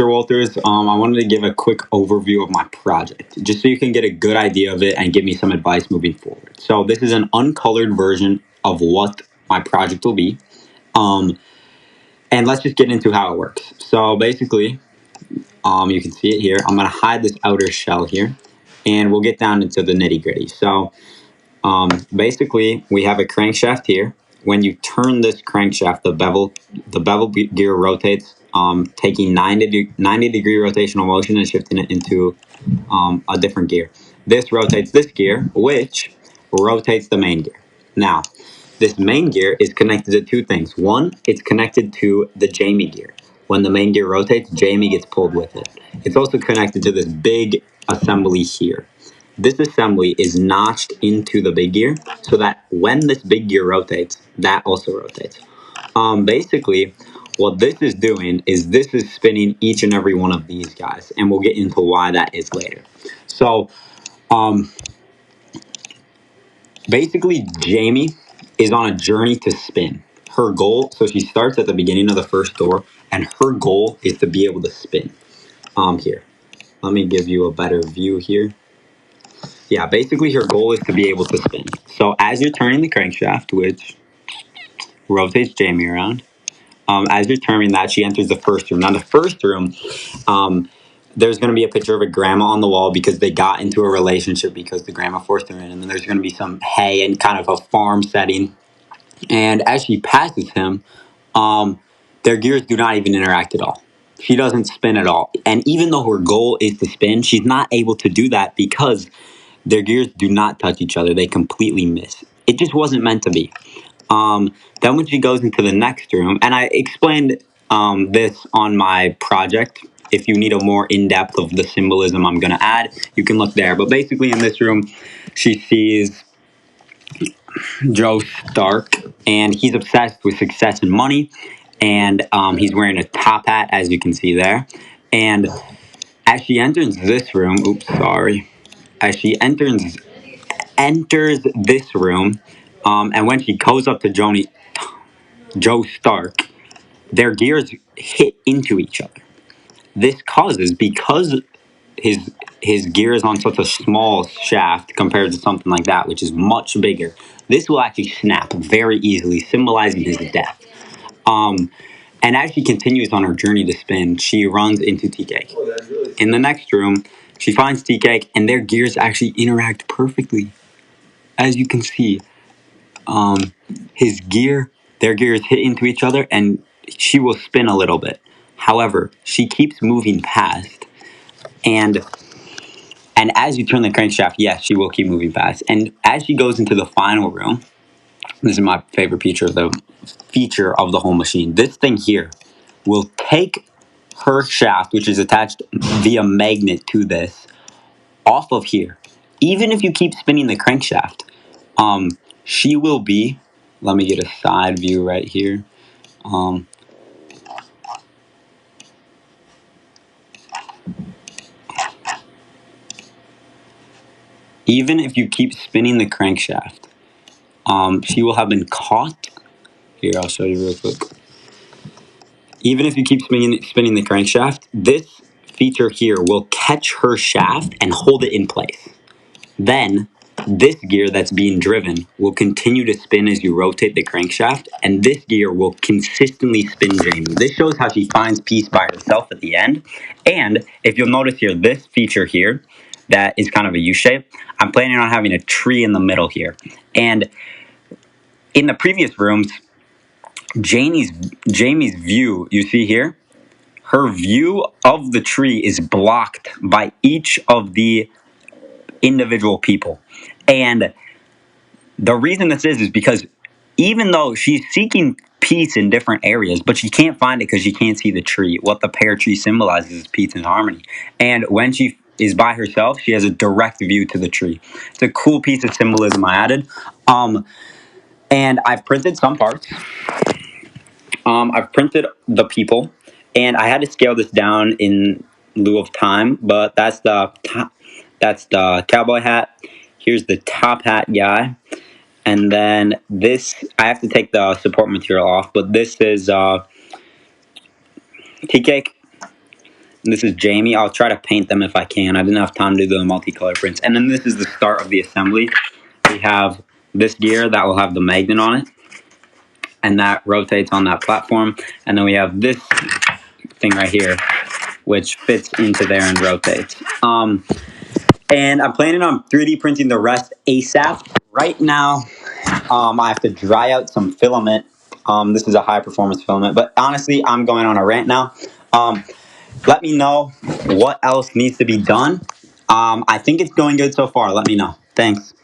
Mr. Walters. I wanted to give a quick overview of my project, just so you can get a good idea of it and give me some advice moving forward. So this is an uncolored version of what my project will be. And let's just get into how it works. So basically, you can see it here. I'm going to hide this outer shell here, and we'll get down into the nitty gritty. So basically, we have a crankshaft here. When you turn this crankshaft, the bevel gear rotates, taking 90-degree rotational motion and shifting it into a different gear. This rotates this gear, which rotates the main gear. Now, this main gear is connected to two things. One, it's connected to the Jamie gear. When the main gear rotates, Jamie gets pulled with it. It's also connected to this big assembly here. This assembly is notched into the big gear so that when this big gear rotates, that also rotates. Basically, what this is doing is this is spinning each and every one of these guys, and we'll get into why that is later. So, basically, Jamie is on a journey to spin. Her goal, so she starts at the beginning of the first door, and her goal is to be able to spin. Here, let me give you a better view here. Yeah, basically her goal is to be able to spin. So as you're turning the crankshaft, which rotates Jamie around, as you're turning that, she enters the first room. Now the first room, there's going to be a picture of a grandma on the wall because they got into a relationship because the grandma forced her in. And then there's going to be some hay and kind of a farm setting. And as she passes him, their gears do not even interact at all. She doesn't spin at all. And even though her goal is to spin, she's not able to do that because their gears do not touch each other. They completely miss. It just wasn't meant to be. Then when she goes into the next room, and I explained this on my project. If you need a more in-depth of the symbolism I'm going to add, you can look there. But basically in this room, she sees Joe Stark, and he's obsessed with success and money. And he's wearing a top hat, as you can see there. And as she enters this room, as she enters this room, and when she goes up to Joe Stark, their gears hit into each other. This causes, because his gear is on such a small shaft compared to something like that, which is much bigger, this will actually snap very easily, symbolizing his death. And as she continues on her journey to spin, she runs into Tea-Cake. In the next room, she finds Tea-Cake, and their gears actually interact perfectly. As you can see, their gears hit into each other, and she will spin a little bit. However, she keeps moving past, and as you turn the crankshaft, yes, she will keep moving past. And as she goes into the final room, this is my favorite feature of the whole machine. This thing here will take her shaft, which is attached via magnet to this, off of here. Even if you keep spinning the crankshaft, she will be. Let me get a side view right here. Even if you keep spinning the crankshaft, she will have been caught. Here, I'll show you real quick. Even if you keep spinning the crankshaft, this feature here will catch her shaft and hold it in place. Then, this gear that's being driven will continue to spin as you rotate the crankshaft, and this gear will consistently spin Jamie. This shows how she finds peace by herself at the end. And if you'll notice here, this feature here, that is kind of a U-shape, I'm planning on having a tree in the middle here. And in the previous rooms, Jamie's view, you see here, her view of the tree is blocked by each of the individual people. And the reason this is because even though she's seeking peace in different areas, but she can't find it because she can't see the tree. What the pear tree symbolizes is peace and harmony. And when she is by herself, she has a direct view to the tree. It's a cool piece of symbolism I added. And I've printed some parts. I've printed the people, and I had to scale this down in lieu of time, but that's the cowboy hat. Here's the top hat guy. And then this, I have to take the support material off, but this is Tea-Cake. This is Jamie. I'll try to paint them if I can. I didn't have time to do the multicolor prints. And then this is the start of the assembly. We have this gear that will have the magnet on it, and that rotates on that platform. And then we have this thing right here, which fits into there and rotates. And I'm planning on 3D printing the rest ASAP. Right now, I have to dry out some filament. This is a high performance filament, but honestly, I'm going on a rant now. Let me know what else needs to be done. I think it's going good so far. Let me know. Thanks.